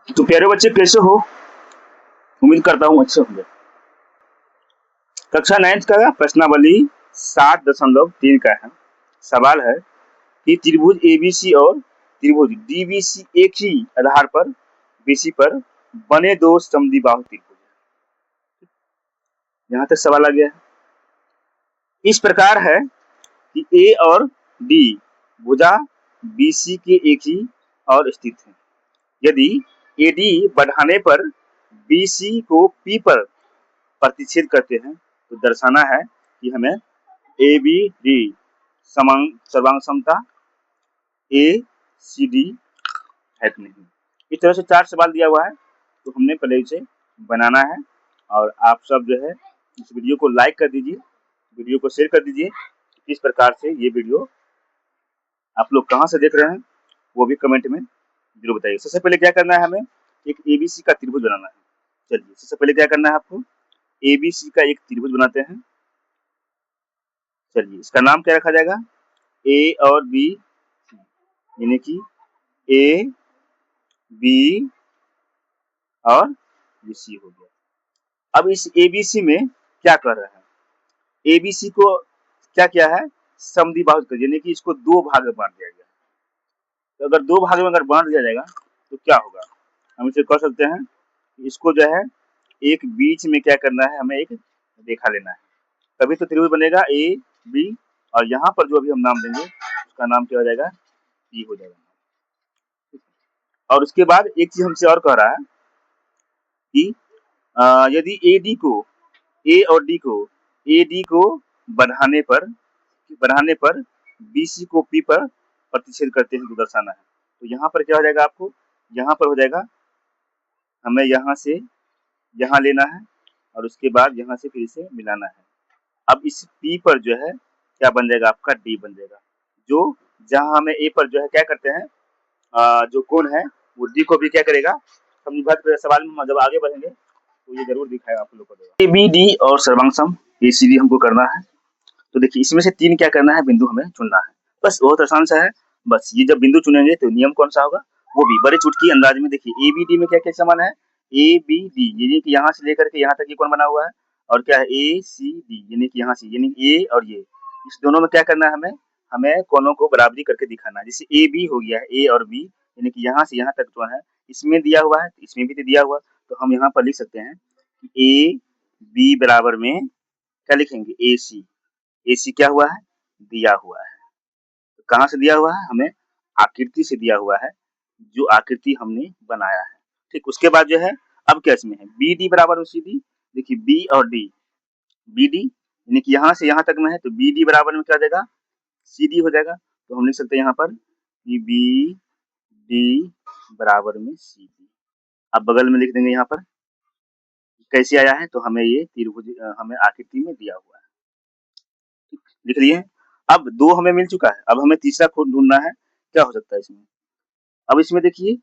तो प्यारे बच्चे कैसे हो? उम्मीद करता हूँ अच्छे होंगे। कक्षा 9th का प्रश्नावली 7.3 का है। सवाल है कि त्रिभुज एबीसी और त्रिभुज डीबीसी एक ही आधार पर बीसी पर बने दो समद्विबाहु त्रिभुज। यहाँ तक सवाल आ गया है। इस प्रकार है कि ए और डी भुजा बीसी के एक ही और स्थित है। यदि एडी बढ़ाने पर बीसी को पी पर प्रतिच्छेद करते हैं तो दर्शाना है कि हमें ए बी डी सर्वांग समता ए सी डी है कि नहीं। इस तरह से 4 सवाल दिया हुआ है, तो हमने पहले इसे बनाना है। और आप सब जो है इस वीडियो को लाइक कर दीजिए, वीडियो को शेयर कर दीजिए। किस प्रकार से ये वीडियो आप लोग कहाँ से देख रहे हैं वो भी कमेंट में जरूर बताइए। सबसे पहले क्या करना है, हमें एक एबीसी का त्रिभुज बनाना है। चलिए सबसे पहले क्या करना है, आपको एबीसी का एक त्रिभुज बनाते हैं। चलिए इसका नाम क्या रखा जाएगा, ए और बी, यानी कि ए बी और सी हो गया। अब इस एबीसी में क्या कर रहे हैं, एबीसी को क्या किया है, समद्विबाहु कर, यानी कि इसको 2 भाग में बांट दिया गया। तो अगर 2 भाग में अगर बांट दिया जाएगा तो क्या होगा, हम इसे कर सकते हैं। इसको जो है एक बीच में क्या करना है, हमें एक रेखा लेना है, तभी तो त्रिभुज बनेगा ए बी। और यहाँ पर जो अभी हम नाम देंगे उसका नाम क्या हो जाएगा, ई हो जाएगा। और उसके बाद एक चीज हमसे और कह रहा है कि यदि ए और डी को बढ़ाने पर बीसी को पी पर प्रतिच्छेद करते हैं तो दर्शाना है। तो यहाँ पर क्या हो जाएगा, आपको यहाँ पर हो जाएगा, हमें यहाँ से यहाँ लेना है और उसके बाद यहाँ से फिर इसे मिलाना है। अब इस पी पर जो है क्या बन जाएगा, आपका डी बन जाएगा। जो जहाँ हमें ए पर जो है क्या करते हैं, जो कोण है वो डी को भी क्या करेगा, समद्विबाहु सवाल में जब आगे बढ़ेंगे तो ये जरूर दिखाएगा आप लोग को। ए बी डी और सर्वांग ए सी डी हमको करना है। तो देखिए इसमें से 3 क्या करना है, बिंदु हमें चुनना है। बस बहुत आसान सा है। बस ये जब बिंदु चुनेंगे तो नियम कौन सा होगा, वो भी बड़े चुटकी अंदाज में। देखिए ए बी डी में क्या क्या समान है, ए बी डी यानी कि यहाँ से लेकर के यहाँ तक ये कोण बना हुआ है। और क्या है, ए सी डी यानी कि यहाँ से, यानी ए और ये, इस दोनों में क्या करना है, हमें कोणों को बराबरी करके दिखाना है। जैसे ए बी हो गया है, ए और बी यानी कि यहाँ से यहाँ तक जो है इसमें दिया हुआ है, इसमें भी तो दिया हुआ। तो हम यहाँ पर लिख सकते हैं ए बी बराबर में क्या लिखेंगे, ए सी। ए सी क्या हुआ है, दिया हुआ है। तो कहाँ से दिया हुआ है, हमें आकृति से दिया हुआ है, जो आकृति हमने बनाया है। ठीक, उसके बाद जो है अब क्या इसमें है, बी डी बराबर सी डी। देखिए बी और डी, बी डी यानी कि यहाँ से यहाँ तक में है, तो बी डी बराबर में क्या हो जाएगा, सी डी हो जाएगा। तो हम लिख सकते हैं यहाँ पर कि बी डी बराबर में सी डी। अब बगल में लिख देंगे यहाँ पर कैसे आया है, तो हमें ये त्रिभुज हमें आकृति में दिया हुआ है। ठीक, लिख लिए। अब 2 हमें मिल चुका है, अब हमें तीसरा कोण ढूंढना है, क्या हो सकता है इसमें। अब इसमें देखिए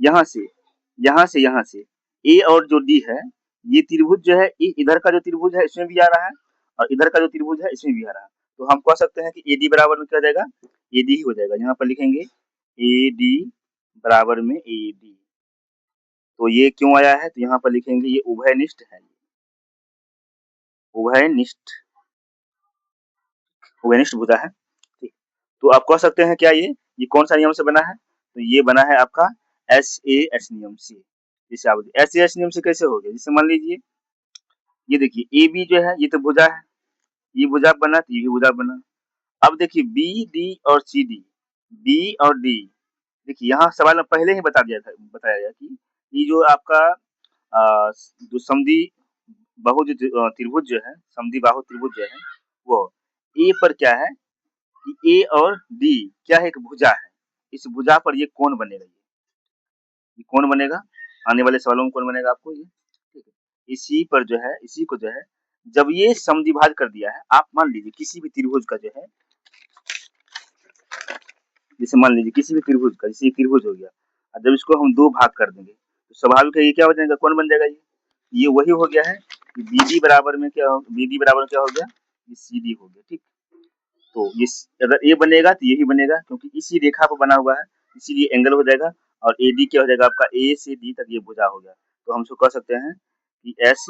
यहाँ से यहाँ से ए और जो डी है, ये त्रिभुज जो है इधर का जो त्रिभुज है इसमें भी आ रहा है और इधर का जो त्रिभुज है इसमें भी आ रहा है। तो हम कह सकते हैं कि ए डी बराबर में क्या हो जाएगा, ए डी ही हो जाएगा। यहाँ पर लिखेंगे ए डी बराबर में ए डी। तो ये क्यों आया है, तो यहाँ पर लिखेंगे ये उभयनिष्ठ है, उभयनिष्ठ उभयनिष्ठ भुजा है। ठीक, तो आप कह सकते हैं क्या ये कौन सा नियम से बना है, तो ये बना है आपका एस ए एस नियम से। जैसे आप एस ए एस नियम से कैसे हो गया, जैसे मान लीजिए ये देखिए ए बी जो है ये तो भुजा है, ये भुजा बना तो ये भी भुजा बना। अब देखिए बी डी और सी डी, बी और डी, देखिए यहाँ सवाल में पहले ही बताया गया कि ये जो आपका जो समद्वि बहु त्रिभुज जो है, समद्विबाहु त्रिभुज जो है वो ए पर क्या है कि ए और डी क्या है, एक भुजा है। इस भुजा पर ये कौन बनेगा, ये कौन बनेगा, आने वाले सवालों में कौन बनेगा आपको ये। ठीक है, इसी को जो है जब ये समद्विभाज कर दिया है, आप मान लीजिए किसी भी त्रिभुज का जो है, जैसे मान लीजिए किसी भी त्रिभुज का, जैसे त्रिभुज हो गया, और जब इसको हम 2 भाग कर देंगे तो स्वाभाविक है ये क्या हो जाएगा, कौन बन जाएगा, ये वही हो गया है कि बी डी बराबर में क्या हो गया, ये सी डी हो गया। ठीक, तो ये अगर ए बनेगा तो यही बनेगा, क्योंकि इसी रेखा पर बना हुआ है, इसीलिए एंगल हो जाएगा। और AD क्या हो जाएगा आपका A से D तक ये भुजा हो गया। तो हम इसको कह सकते हैं कि SAS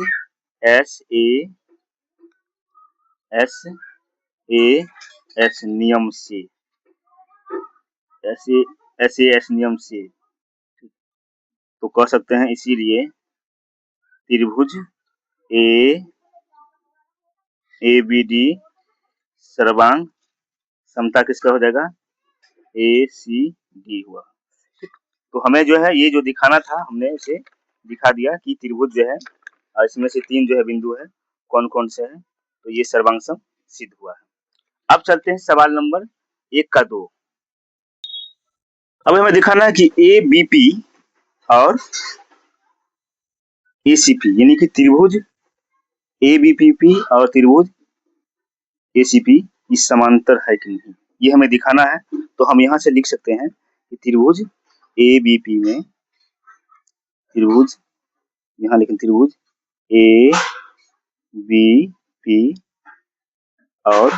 नियम से SAS नियम से तो कह सकते हैं, इसीलिए त्रिभुज ABD सर्वांग समता किसका हो जाएगा, ACD हुआ। ठीक, तो हमें जो है ये जो दिखाना था हमने इसे दिखा दिया कि त्रिभुज जो है इसमें से 3 जो है बिंदु है कौन कौन से हैं, तो ये सर्वांग सम सिद्ध हुआ है। अब चलते हैं सवाल नंबर 1 का 2। अब हमें दिखाना है कि ABP और ACP यानी कि त्रिभुज ABPP और त्रिभुज ACP इस समांतर है कि नहीं, ये हमें दिखाना है। तो हम यहाँ से लिख सकते हैं कि त्रिभुज ABP में त्रिभुज यहाँ लिखें त्रिभुज ABP और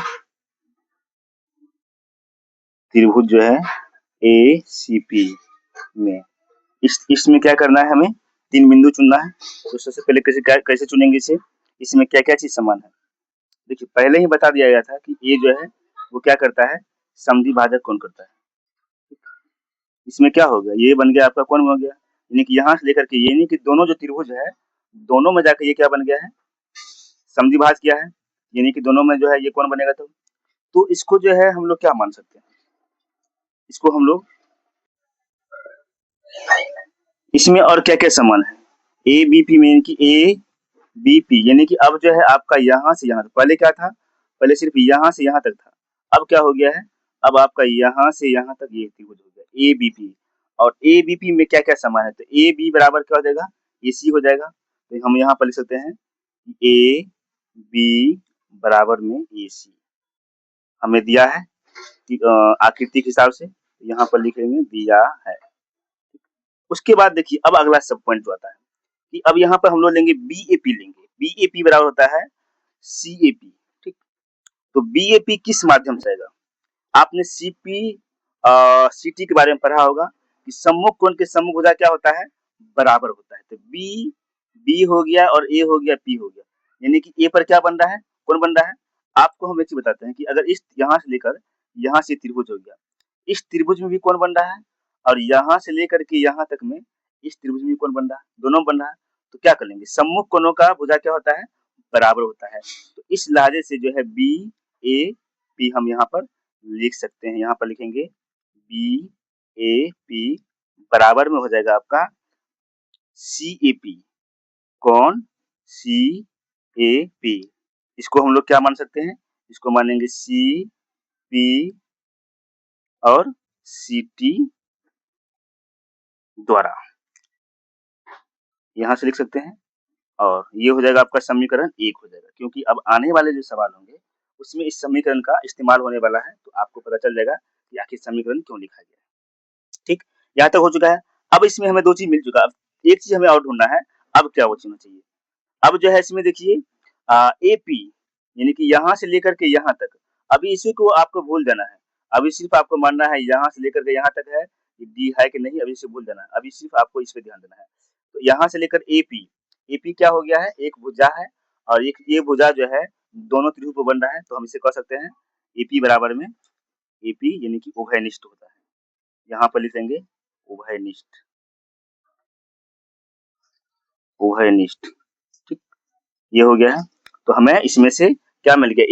त्रिभुज जो है ACP में इसमें क्या करना है, हमें 3 बिंदु चुनना है। तो सबसे पहले कैसे चुनेंगे इसे, इसमें क्या क्या चीज समान है। देखिए पहले ही बता दिया गया था कि ये जो है वो क्या करता है, समद्वि भाजक कोण करता है। इसमें क्या हो गया, ये बन गया आपका कोण हो गया, यानी कि यहाँ से लेकर के ये नहीं कि दोनों जो त्रिभुज है दोनों में जाकर ये क्या बन गया है, समद्वि भाज किया है, यानी कि दोनों में जो है ये कोण बनेगा। तो इसको जो है हम लोग क्या मान सकते हैं, इसको हम लोग इसमें और क्या क्या समान है, ABP में यानी कि ABP यानी कि अब जो है आपका यहाँ से यहाँ, पहले क्या था, पहले सिर्फ यहाँ से यहाँ तक था, अब क्या हो गया है, अब आपका यहाँ से यहाँ तक ये त्रिभुज हो गया ABP। और ABP में क्या क्या समान है, तो AB बराबर क्या हो जाएगा, AC हो जाएगा। तो हम यहाँ पर लिख सकते हैं AB बराबर में AC हमें दिया है आकृति के हिसाब से, यहाँ पर लिखेंगे दिया है। उसके बाद देखिए अब अगला सब पॉइंट जो आता है कि अब यहाँ पर हम लोग लेंगे BAP लेंगे, BAP बराबर होता है CAP। ठीक, तो BAP किस माध्यम से आएगा, आपने CT के बारे में पढ़ा होगा कि सम्मुख कोण के सम्मुख भुजा क्या होता है, बराबर होता है। तो B हो गया और A हो गया, P हो गया, यानी कि A पर क्या बन रहा है, कोण बन रहा है। आपको हम एक चीज बताते हैं कि अगर इस यहाँ से लेकर यहाँ से त्रिभुज हो गया, इस त्रिभुज में भी कोण बन रहा है, और यहाँ से लेकर के यहाँ तक में इस त्रिभुज में कोण बन रहा है, दोनों बन रहा है। तो क्या कर लेंगे, सम्मुख कोणों का भुजा क्या होता है, बराबर होता है। तो इस लहजे से जो है BAP हम यहाँ पर लिख सकते हैं, यहाँ पर लिखेंगे BAP बराबर में हो जाएगा आपका CAP, कौन CAP, इसको हम लोग क्या मान सकते हैं, इसको मानेंगे CP और CT द्वारा, यहाँ से लिख सकते हैं। और ये हो जाएगा आपका समीकरण 1 हो जाएगा, क्योंकि अब आने वाले जो सवाल होंगे उसमें इस समीकरण का इस्तेमाल होने वाला है, तो आपको पता चल जाएगा कि आखिर समीकरण क्यों लिखा गया है। ठीक, यहाँ तक हो चुका है। अब इसमें हमें 2 चीज मिल चुका है, अब एक चीज हमें और ढूंढना है, अब क्या वो होना चाहिए। अब जो है इसमें देखिए AP यानी कि यहाँ से लेकर के यहाँ तक, अभी इसी को आपको भूल जाना है, अभी सिर्फ आपको मानना है यहाँ से लेकर के यहाँ तक है डी है कि नहीं, अभी इसे भूल जाना है, अभी सिर्फ आपको इस पे ध्यान देना है। तो यहाँ से लेकर AP क्या हो गया है, एक भुजा है, और एक ये भुजा जो है दोनों त्रिभुज पर बन रहा है, तो हम इसे कह सकते हैं AP बराबर में AP यानी कि उभयनिष्ठ होता है, यहाँ पर लिखेंगे उभयनिष्ठ, उभयनिष्ठ। ठीक, ये हो गया है। तो हमें इसमें से क्या मिल गया,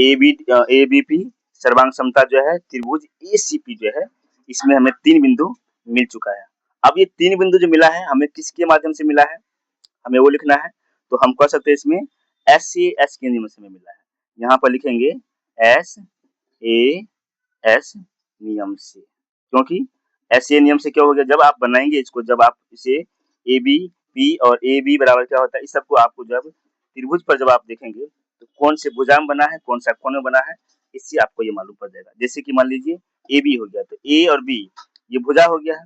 ABP सर्वांग समता जो है त्रिभुज ACP जो है, इसमें हमें 3 बिंदु मिल चुका है। अब ये 3 बिंदु जो मिला है हमें किसके माध्यम से मिला है, हमें वो लिखना है। तो हम कह सकते हैं इसमें SAS के नियम से मिला है, यहाँ पर लिखेंगे SAS नियम से, क्योंकि SA नियम से क्या हो गया, जब आप बनाएंगे इसको, जब आप इसे ABP और AB बराबर क्या होता है, इस सबको आपको जब त्रिभुज पर जब आप देखेंगे तो कौन से भुजा में बना है, कौन सा कोण में बना है, इससे आपको ये मालूम पड़ जाएगा। जैसे कि मान लीजिए AB हो गया, तो A और B ये भुजा हो गया है।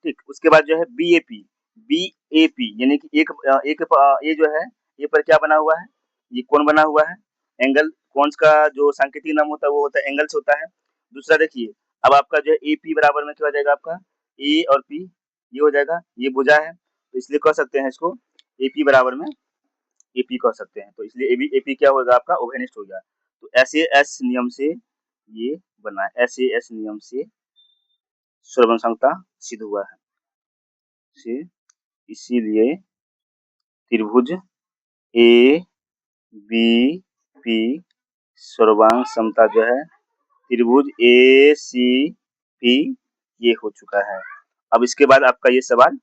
ठीक, उसके बाद जो है BAP यानी कि एक ये जो है ये पर क्या बना हुआ है, ये कोण बना हुआ है, एंगल, कोण का जो सांकेतिक नाम होता है वो होता है एंगल्स होता है। दूसरा देखिए अब आपका जो है AP बराबर में क्या हो जाएगा आपका A और P, ये हो जाएगा, ये भुजा है, तो इसलिए कह सकते हैं इसको AP बराबर में AP कह सकते हैं। तो इसलिए AP क्या होगा आपका ओवरनिस्ट हो गया। तो SAS नियम से ये बना है, SAS नियम से सर्वम समता सिद्ध हुआ है। से इसीलिए त्रिभुज ABP सर्वांग समता जो है त्रिभुज ACP ये हो चुका है। अब इसके बाद आपका ये सवाल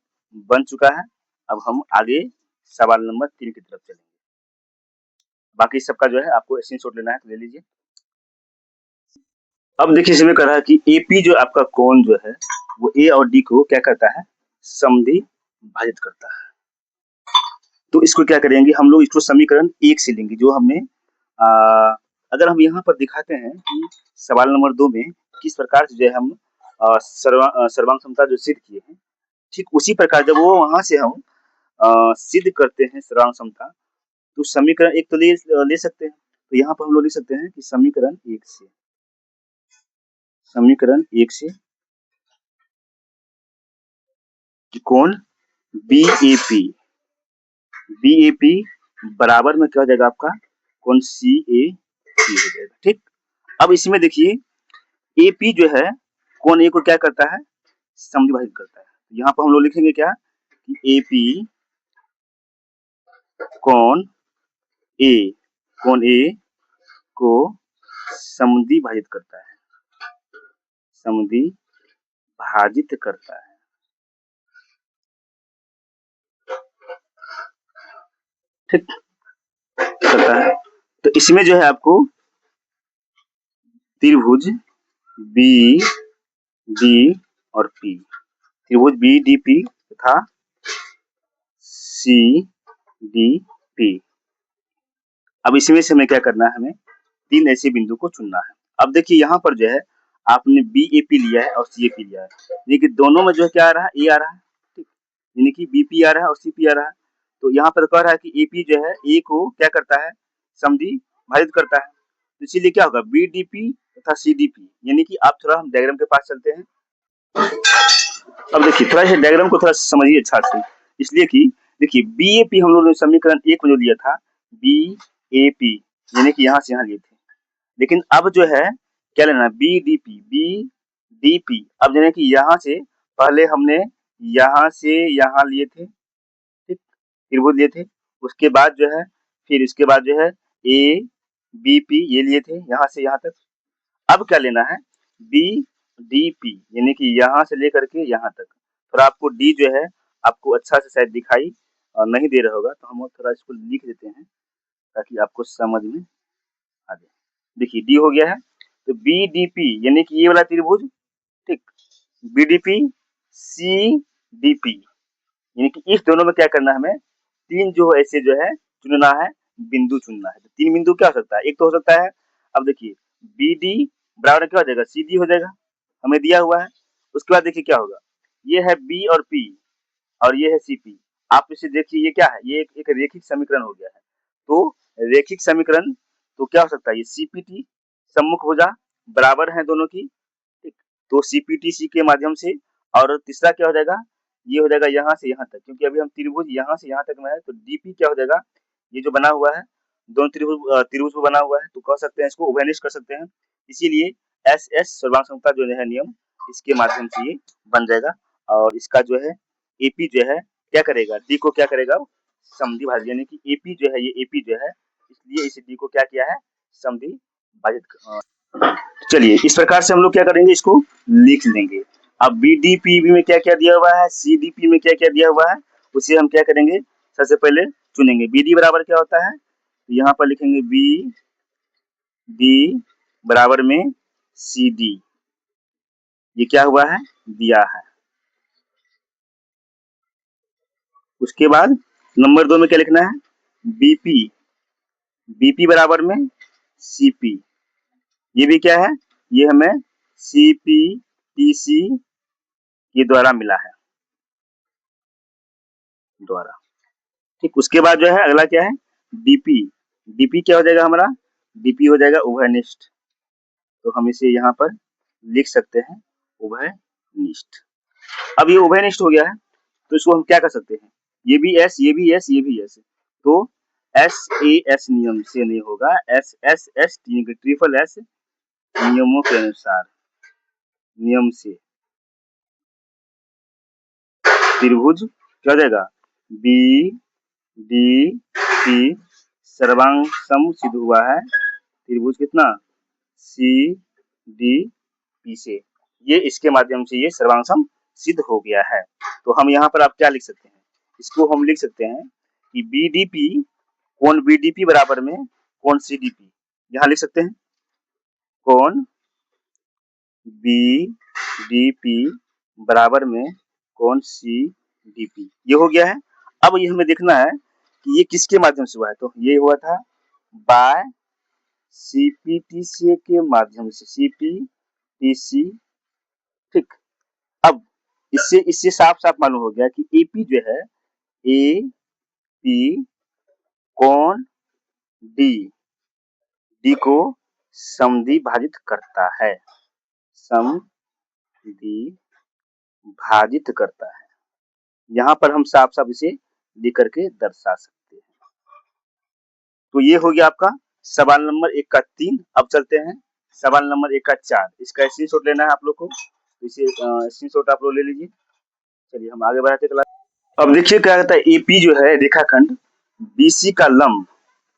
बन चुका है। अब हम आगे सवाल नंबर 3 की तरफ चलेंगे। बाकी सबका जो है आपको स्क्रीनशॉट लेना है तो ले लीजिए। अब देखिए इसमें कह रहा है कि AP जो आपका कोण जो है वो A और D को क्या करता है, समद्वि भाजित करता है। तो इसको क्या करेंगे हम लोग, इसको समीकरण 1 से लेंगे जो हमने अगर हम यहाँ पर दिखाते हैं कि सवाल नंबर 2 में किस प्रकार से जो है हम सर्वांग समता जो सिद्ध किए हैं, ठीक उसी प्रकार जब वो वहां से हम सिद्ध करते हैं सर्वांग समता, तो समीकरण 1 तो ले सकते हैं। तो यहाँ पर हम लोग लिख सकते हैं कि समीकरण 1 से कोण BAP बराबर में क्या हो जाएगा आपका कोण CAP हो जाएगा। ठीक, अब इसमें देखिए AP जो है कोण A को क्या करता है, समद्विभाजित करता है। यहाँ पर हम लोग लिखेंगे क्या कि AP कोण A को समद्विभाजित करता है, समद्विभाजित करता है। ठीक करता है। तो इसमें जो है आपको त्रिभुज BD और P, त्रिभुज BDP तथा CDP। अब इसमें से हमें क्या करना है, हमें 3 ऐसे बिंदु को चुनना है। अब देखिए यहाँ पर जो है आपने BAP लिया है और CAP लिया है, यानी कि दोनों में जो है क्या आ रहा है, A आ रहा है, ठीक, यानी कि BP आ रहा है और CP आ रहा है। तो यहाँ पर कह रहा है कि AP जो है A को क्या करता है, समद्विभाजित करता है। तो इसीलिए क्या होगा BDP तथा CDP, यानी कि आप थोड़ा हम डायग्राम के पास चलते हैं। अब देखिए थोड़ा सा डायग्राम को थोड़ा समझिए अच्छा से, इसलिए कि देखिए BAP हम लोगों ने समीकरण 1 में जो लिया था BAP, यानी कि यहाँ से यहाँ लिए थे, लेकिन अब जो है क्या लेना है BDP। अब यानी कि यहाँ से पहले हमने यहाँ से यहाँ लिए थे, ठीक, त्रिभुज लिए थे, उसके बाद जो है फिर इसके बाद जो है ABP ये लिए थे यहाँ से यहाँ तक। अब क्या लेना है BDP, यानी कि यहाँ से लेकर के यहाँ तक। थोड़ा आपको D जो है आपको अच्छा से शायद दिखाई नहीं दे रहा होगा, तो हम थोड़ा इसको लिख देते हैं ताकि आपको समझ में आ जाए। देखिए D हो गया है, तो BDP यानी कि ये वाला त्रिभुज, ठीक, BDP CDP, यानी कि इस दोनों में क्या करना है, हमें 3 जो ऐसे जो है चुनना है, बिंदु चुनना है। तो 3 बिंदु क्या हो सकता है, एक तो हो सकता है, अब देखिए BD बराबर क्या हो जाएगा CD हो जाएगा, हमें दिया हुआ है। उसके बाद देखिए क्या होगा, ये है B और P और ये है CP। आप इसे देखिए ये क्या है, ये एक रेखिक समीकरण हो गया है। तो रेखिक समीकरण तो क्या हो सकता है, ये CPT सम्मुख भुजा बराबर है दोनों की, ठीक, तो CPTC के माध्यम से। और तीसरा क्या हो जाएगा, ये हो जाएगा यहाँ से यहाँ तक, क्योंकि अभी हम त्रिभुज यहाँ से यहाँ तक में है, तो DP क्या हो जाएगा, ये जो बना हुआ है दोनों त्रिभुज को बना हुआ है, तो कह सकते हैं इसको उभयनिष्ठ कर सकते हैं। इसीलिए SS सर्वांग समता जो है नियम, इसके माध्यम से ये बन जाएगा। और इसका जो है AP जो है क्या करेगा, D को क्या करेगा, समद्विभाजित, यानी कि AP जो है, ये AP जो है, इसलिए इस D को क्या किया है, समद्विभाजित। चलिए इस प्रकार से हम लोग क्या करेंगे, इसको लिख लेंगे। अब BDP में क्या क्या दिया हुआ है, CDP में क्या क्या दिया हुआ है, उसे हम क्या करेंगे, सबसे पहले चुनेंगे। BD बराबर क्या होता है, तो यहाँ पर लिखेंगे BD बराबर में CD, ये क्या हुआ है, दिया है। उसके बाद नंबर 2 में क्या लिखना है, BP बराबर में CP, ये भी क्या है, ये हमें CPTC के द्वारा मिला है, द्वारा, ठीक। उसके बाद जो है अगला क्या है, DP क्या हो जाएगा हमारा, DP हो जाएगा उभयनिष्ठ। तो हम इसे यहाँ पर लिख सकते हैं उभयनिष्ठ। अब ये उभयनिष्ठ हो गया है, तो इसको हम क्या कर सकते हैं, ये भी एस, ये भी एस, ये भी एस, तो एस ए एस नियम से नहीं होगा, S S S triple S नियमों के अनुसार, नियम से त्रिभुज क्या हो जाएगा, बी डी सी सर्वांग सम सिद्ध हुआ है त्रिभुज कितना, सी डी पी से, ये इसके माध्यम से ये सर्वांग सम सिद्ध हो गया है। तो हम यहाँ पर आप क्या लिख सकते हैं, इसको हम लिख सकते हैं कि बीडीपी कोण बीडीपी बराबर में कोण सीडीपी, यहाँ लिख सकते हैं कोण बीडीपी बराबर में कोण सीडीपी, ये हो गया है। अब ये हमें देखना है कि ये किसके माध्यम से हुआ है, तो ये हुआ था बाय सीपीटीसी के माध्यम से, सीपीटीसी, ठीक। अब इससे इससे साफ साफ मालूम हो गया कि एपी जो है, ए पी कोण डी, डी को समद्वि भाजित करता है, समद्वि भाजित करता है। यहाँ पर हम साफ साफ इसे लिख करके दर्शा सकते हैं। तो ये हो गया आपका सवाल नंबर 1 का 3। अब चलते हैं सवाल नंबर 1 का 4। इसका स्क्रीनशॉट लेना है आप लोग को, तो इसे स्क्रीनशॉट आप लोग ले लीजिए। चलिए हम आगे बढ़ाते क्लास। अब देखिए क्या कहता है, एपी जो है रेखाखंड बीसी का लंब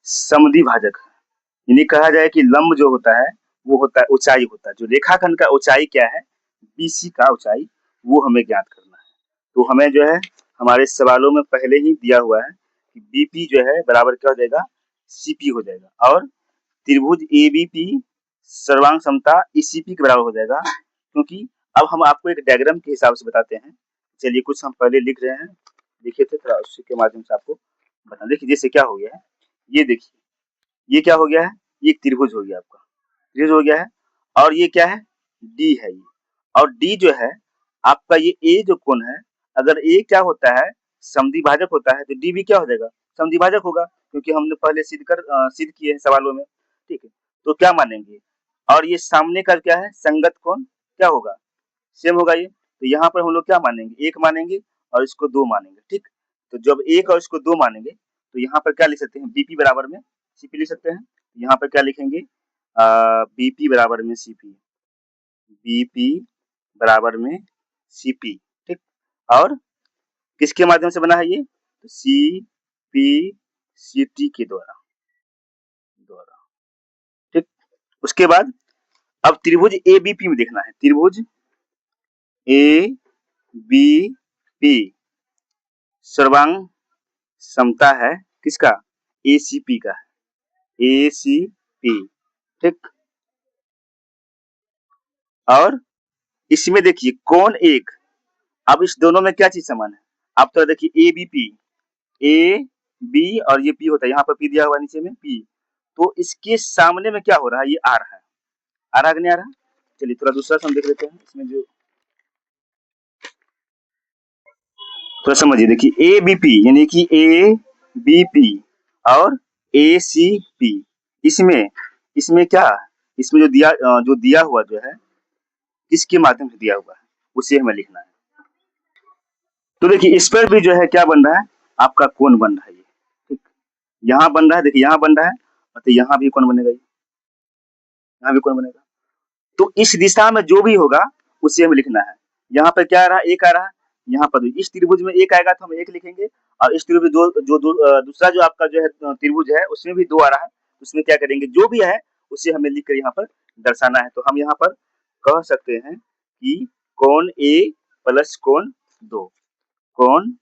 समद्वि भाजक है, यानी कहा जाए कि लंब जो होता है वो होता है ऊंचाई होता है, जो रेखाखंड का ऊंचाई क्या है, बीसी का ऊंचाई, वो हमें ज्ञात करना है। तो हमें जो है हमारे सवालों में पहले ही दिया हुआ है कि बीपी जो है बराबर क्या हो जाएगा, सीपी हो जाएगा, और त्रिभुज एबीपी सर्वांग समता ईसीपी के बराबर हो जाएगा। क्योंकि अब हम आपको एक डायग्राम के हिसाब से बताते हैं। चलिए कुछ हम पहले लिख रहे हैं, लिखे थे, थोड़ा उसी के माध्यम से आपको बता। देखिए जैसे क्या हो गया है, ये देखिए ये क्या हो गया है, ये एक त्रिभुज हो गया, आपका त्रिभुज हो गया है, और ये क्या है, डी है ये, और डी जो है आपका ये ए जो कोण है, अगर ए क्या होता है समद्वि भाजक होता है, तो डी भी क्या हो जाएगा, समद्वि भाजक होगा, क्योंकि हमने पहले सिद्ध किए हैं सवालों में, ठीक है। तो क्या मानेंगे, और ये सामने का क्या है संगत कोण क्या होगा, सेम होगा ये। तो यहाँ पर हम लोग क्या मानेंगे, 1 मानेंगे और इसको 2 मानेंगे, ठीक। तो जब 1 और इसको 2 मानेंगे तो यहाँ पर क्या लिख सकते हैं, बीपी बराबर में सीपी लिख सकते हैं। यहाँ पर क्या लिखेंगे, बीपी बराबर में सीपी, बीपी बराबर में सीपी, ठीक। और किसके माध्यम से बना है ये, तो सी पी सी टी के द्वारा, ठीक। उसके बाद अब त्रिभुज ए बी पी में देखना है, त्रिभुज ए बी पी सर्वांग समता है किसका, एसीपी का, एसीपी, ठीक। और इसमें देखिए कौन एक, अब इस दोनों में क्या चीज समान है, आप तो देखिए A B P, A B और ये पी होता है, यहाँ पर पी दिया हुआ नीचे में पी, तो इसके सामने में क्या हो रहा है, ये आर है, आ रहा कि नहीं आ रहा। चलिए थोड़ा दूसरा सम देख लेते हैं, इसमें जो थोड़ा समझिए, देखिए ए बी पी यानी कि ए बी पी और ए सी पी, इसमें इसमें क्या, इसमें जो दिया हुआ जो है किसके माध्यम से दिया हुआ है, उसे हमें लिखना है। तो देखिए इस पर भी जो है क्या बन रहा है, आपका कोण बन रहा है, ये ठीक, यहाँ बन रहा है, देखिए यहाँ बन रहा है, तो यहाँ भी कोण बनेगा, यहाँ भी कोण बनेगा। तो इस दिशा में जो भी होगा उसे हमें लिखना है। यहाँ पर क्या आ रहा है, 1 आ रहा है, यहाँ पर इस त्रिभुज में 1 आएगा तो हम 1 लिखेंगे, और इस त्रिभुज दूसरा जो आपका जो है त्रिभुज है उसमें भी 2 आ रहा है, उसमें क्या करेंगे, जो भी है उसे हमें लिख कर यहाँ पर दर्शाना है। तो हम यहाँ पर कह सकते हैं कि कोण ए प्लस कोण 2, कोण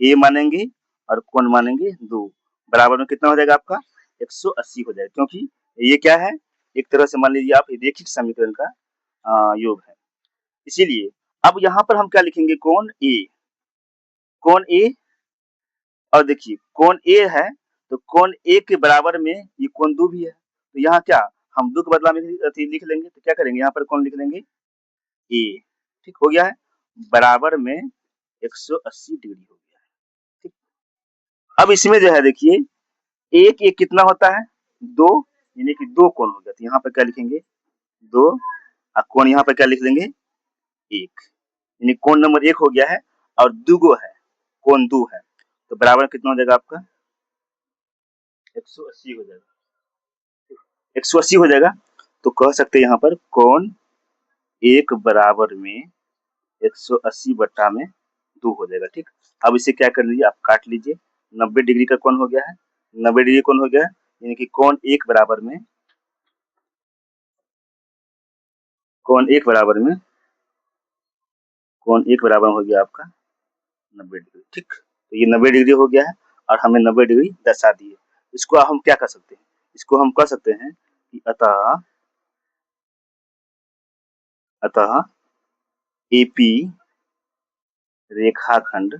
ए मानेंगे और कोण मानेंगे 2, बराबर में कितना हो जाएगा आपका 180 हो जाएगा, क्योंकि ये क्या है, एक तरह से मान लीजिए आप रेखिक समीकरण का योग है। इसीलिए अब यहाँ पर हम क्या लिखेंगे, कोण ए, कोण ए, और देखिए कोण ए है तो कोण ए के बराबर में ये कोण 2 भी है, तो यहाँ क्या हम 2 के बदला में लिख लेंगे, तो क्या करेंगे यहाँ पर कोण लिख लेंगे ए, ठीक हो गया है, बराबर में 180 डिग्री हो गया है, ठीक। अब इसमें जो है देखिए एक एक कितना होता है 2, यानी कि 2 कोण हो गया, तो यहाँ पर क्या लिखेंगे 2, और कोण यहाँ पर क्या लिख देंगे 1, यानी कोण नंबर 1 हो गया है और दुगो है, कोण 2 है, तो बराबर कितना हो जाएगा आपका 180 हो जाएगा, 180 हो जाएगा। तो कह सकते हैं यहाँ पर कोण 1 बराबर में 180 बट्टा में 2 हो जाएगा। ठीक, अब इसे क्या कर लीजिए, आप काट लीजिए। 90 डिग्री का कोण हो गया है, 90 डिग्री कोण हो गया है, यानी कि कोण 1 बराबर में हो गया आपका 90 डिग्री। ठीक, तो ये 90 डिग्री हो गया है और हमें 90 डिग्री दर्शा दिए। इसको हम क्या कर सकते हैं, इसको हम कह सकते हैं कि अतः एपी रेखाखंड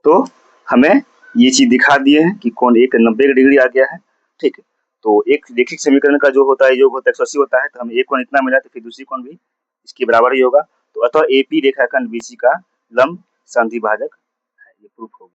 तो हमें ये चीज दिखा दिए हैं कि कोण 1 90 डिग्री आ गया है। ठीक है, तो एक रैखिक समीकरण का जो होता है योग होता है 180 होता है, तो हमें एक कोण इतना मिला तो फिर दूसरी कोण भी इसके बराबर ही होगा। तो अतः एपी रेखाखंड बीसी का लंब संधिभाजक है, ये प्रूफ हो गया।